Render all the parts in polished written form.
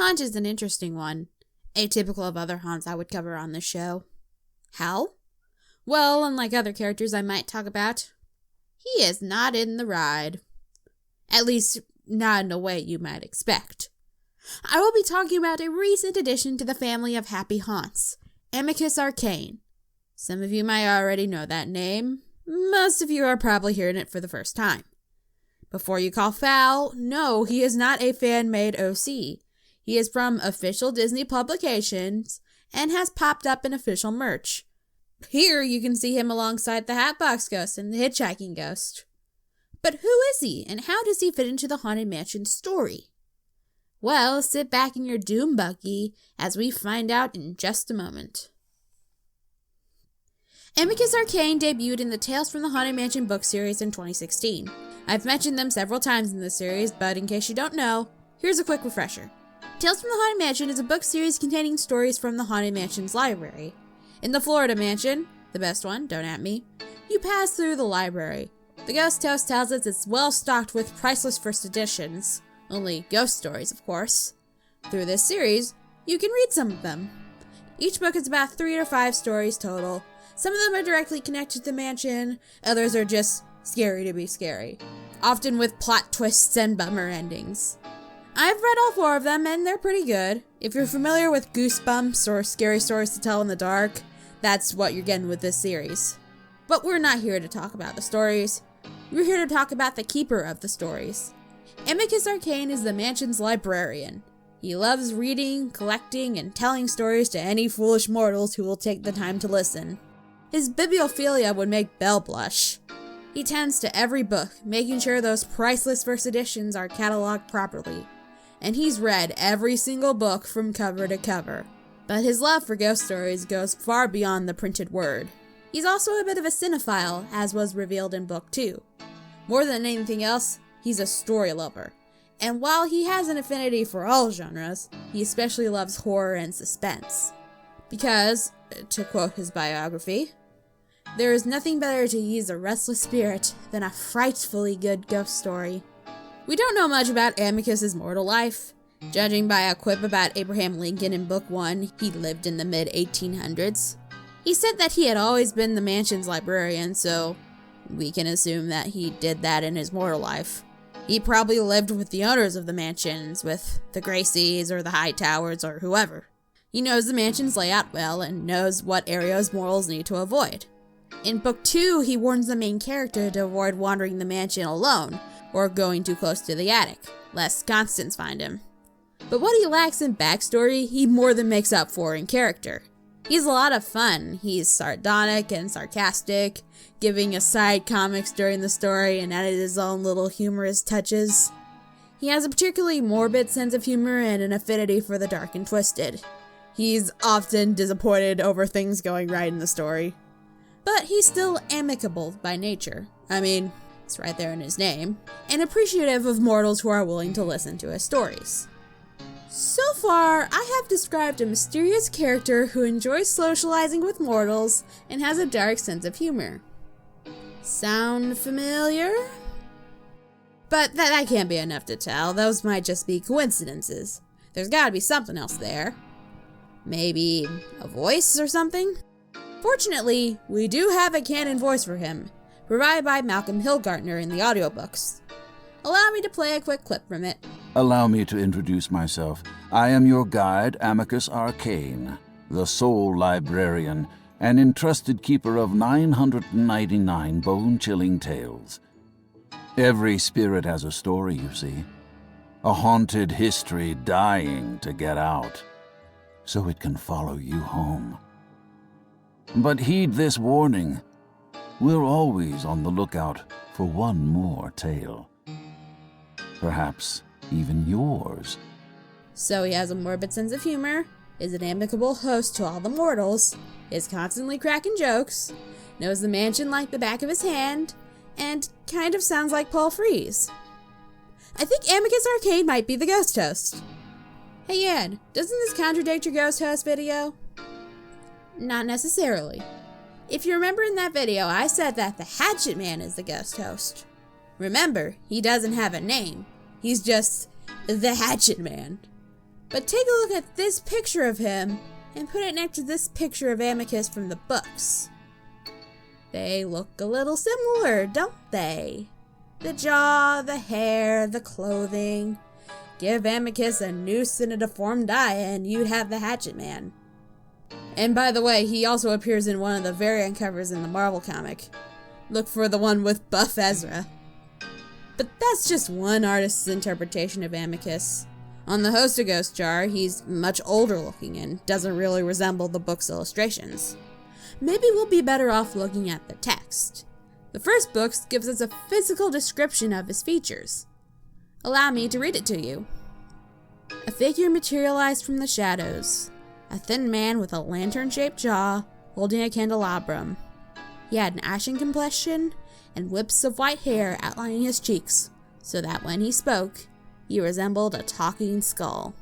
haunt is an interesting one, atypical of other haunts I would cover on this show. How? Well, unlike other characters I might talk about, he is not in the ride. At least, not in a way you might expect. I will be talking about a recent addition to the family of happy haunts, Amicus Arcane. Some of you might already know that name. Most of you are probably hearing it for the first time. Before you call foul, no, he is not a fan-made OC. He is from official Disney publications and has popped up in official merch. Here you can see him alongside the Hatbox Ghost and the Hitchhiking Ghost. But who is he, and how does he fit into the Haunted Mansion story? Well, sit back in your doom buggy as we find out in just a moment. Amicus Arcane debuted in the Tales from the Haunted Mansion book series in 2016. I've mentioned them several times in this series, but in case you don't know, here's a quick refresher. Tales from the Haunted Mansion is a book series containing stories from the Haunted Mansion's library. In the Florida Mansion, the best one, don't at me, you pass through the library. The Ghost House tells us it's well stocked with priceless first editions, only ghost stories, of course. Through this series, you can read some of them. Each book is about 3 or 5 stories total. Some of them are directly connected to the mansion, others are just scary to be scary, often with plot twists and bummer endings. I've read all 4 of them, and they're pretty good. If you're familiar with Goosebumps or Scary Stories to Tell in the Dark, that's what you're getting with this series. But we're not here to talk about the stories. We're here to talk about the keeper of the stories. Amicus Arcane is the mansion's librarian. He loves reading, collecting, and telling stories to any foolish mortals who will take the time to listen. His bibliophilia would make Belle blush. He tends to every book, making sure those priceless first editions are cataloged properly. And he's read every single book from cover to cover. But his love for ghost stories goes far beyond the printed word. He's also a bit of a cinephile, as was revealed in book 2. More than anything else, he's a story lover. And while he has an affinity for all genres, he especially loves horror and suspense. Because, to quote his biography, there is nothing better to ease a restless spirit than a frightfully good ghost story. We don't know much about Amicus's mortal life. Judging by a quip about Abraham Lincoln in book 1, he lived in the mid-1800s. He said that he had always been the mansion's librarian, so we can assume that he did that in his mortal life. He probably lived with the owners of the mansions, with the Gracies or the Hightowers or whoever. He knows the mansion's layout well and knows what areas mortals need to avoid. In book 2, he warns the main character to avoid wandering the mansion alone or going too close to the attic, lest Constance find him. But what he lacks in backstory, he more than makes up for in character. He's a lot of fun. He's sardonic and sarcastic, giving aside comics during the story and added his own little humorous touches. He has a particularly morbid sense of humor and an affinity for the dark and twisted. He's often disappointed over things going right in the story. But he's still amicable by nature. I mean, it's right there in his name, and appreciative of mortals who are willing to listen to his stories. So far, I have described a mysterious character who enjoys socializing with mortals and has a dark sense of humor. Sound familiar? But that can't be enough to tell. Those might just be coincidences. There's gotta be something else there. Maybe a voice or something? Fortunately, we do have a canon voice for him, provided by Malcolm Hillgartner in the audiobooks. Allow me to play a quick clip from it. Allow me to introduce myself. I am your guide, Amicus Arcane, the sole librarian, and entrusted keeper of 999 bone-chilling tales. Every spirit has a story, you see. A haunted history dying to get out, so it can follow you home. But heed this warning. We're always on the lookout for one more tale. Perhaps even yours. So he has a morbid sense of humor, is an amicable host to all the mortals, is constantly cracking jokes, knows the mansion like the back of his hand, and kind of sounds like Paul Frees. I think Amicus Arcane might be the ghost host. Hey Ed, doesn't this contradict your ghost host video? Not necessarily. If you remember in that video, I said that the Hatchet Man is the ghost host. Remember, he doesn't have a name. He's just the Hatchet Man. But take a look at this picture of him and put it next to this picture of Amicus from the books. They look a little similar, don't they? The jaw, the hair, the clothing. Give Amicus a noose and a deformed eye and you'd have the Hatchet Man. And by the way, he also appears in one of the variant covers in the Marvel comic. Look for the one with Buff Ezra. But that's just one artist's interpretation of Amicus. On the Host of Ghost jar, he's much older looking and doesn't really resemble the book's illustrations. Maybe we'll be better off looking at the text. The first book gives us a physical description of his features. Allow me to read it to you. A figure materialized from the shadows. A thin man with a lantern-shaped jaw, holding a candelabrum. He had an ashen complexion and wisps of white hair outlining his cheeks, so that when he spoke, he resembled a talking skull.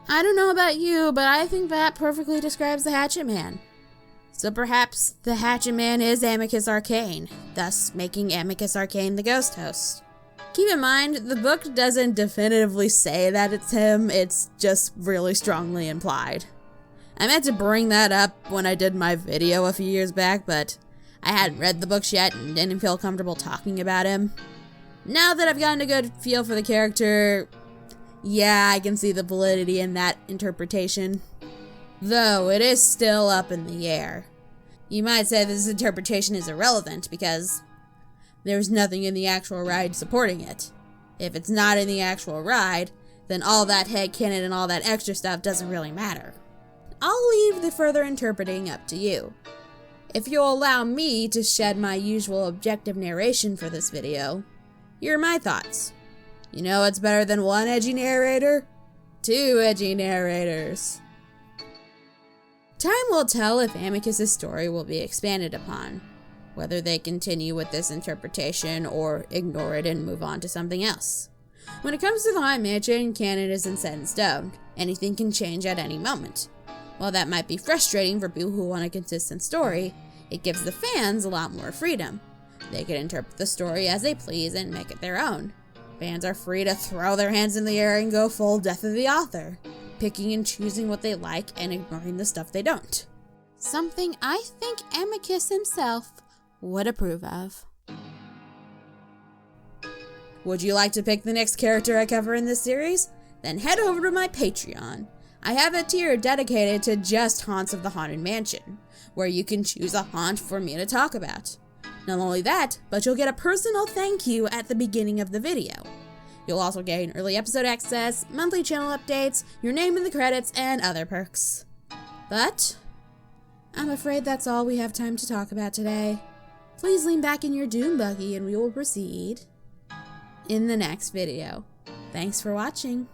I don't know about you, but I think that perfectly describes the Hatchet Man. So perhaps the Hatchet Man is Amicus Arcane, thus making Amicus Arcane the ghost host. Keep in mind, the book doesn't definitively say that it's him, it's just really strongly implied. I meant to bring that up when I did my video a few years back, but I hadn't read the books yet and didn't feel comfortable talking about him. Now that I've gotten a good feel for the character, yeah, I can see the validity in that interpretation. Though it is still up in the air. You might say this interpretation is irrelevant because there's nothing in the actual ride supporting it. If it's not in the actual ride, then all that headcanon and all that extra stuff doesn't really matter. I'll leave the further interpreting up to you. If you'll allow me to shed my usual objective narration for this video, here are my thoughts. You know what's better than one edgy narrator? Two edgy narrators. Time will tell if Amicus' story will be expanded upon, whether they continue with this interpretation or ignore it and move on to something else. When it comes to the Haunted Mansion, canon isn't set in stone. Anything can change at any moment. While that might be frustrating for people who want a consistent story, it gives the fans a lot more freedom. They can interpret the story as they please and make it their own. Fans are free to throw their hands in the air and go full death of the author, picking and choosing what they like and ignoring the stuff they don't. Something I think Amicus himself would approve of. Would you like to pick the next character I cover in this series? Then head over to my Patreon. I have a tier dedicated to just haunts of the Haunted Mansion, where you can choose a haunt for me to talk about. Not only that, but you'll get a personal thank you at the beginning of the video. You'll also gain early episode access, monthly channel updates, your name in the credits, and other perks. But I'm afraid that's all we have time to talk about today. Please lean back in your doom buggy and we will proceed in the next video. Thanks for watching.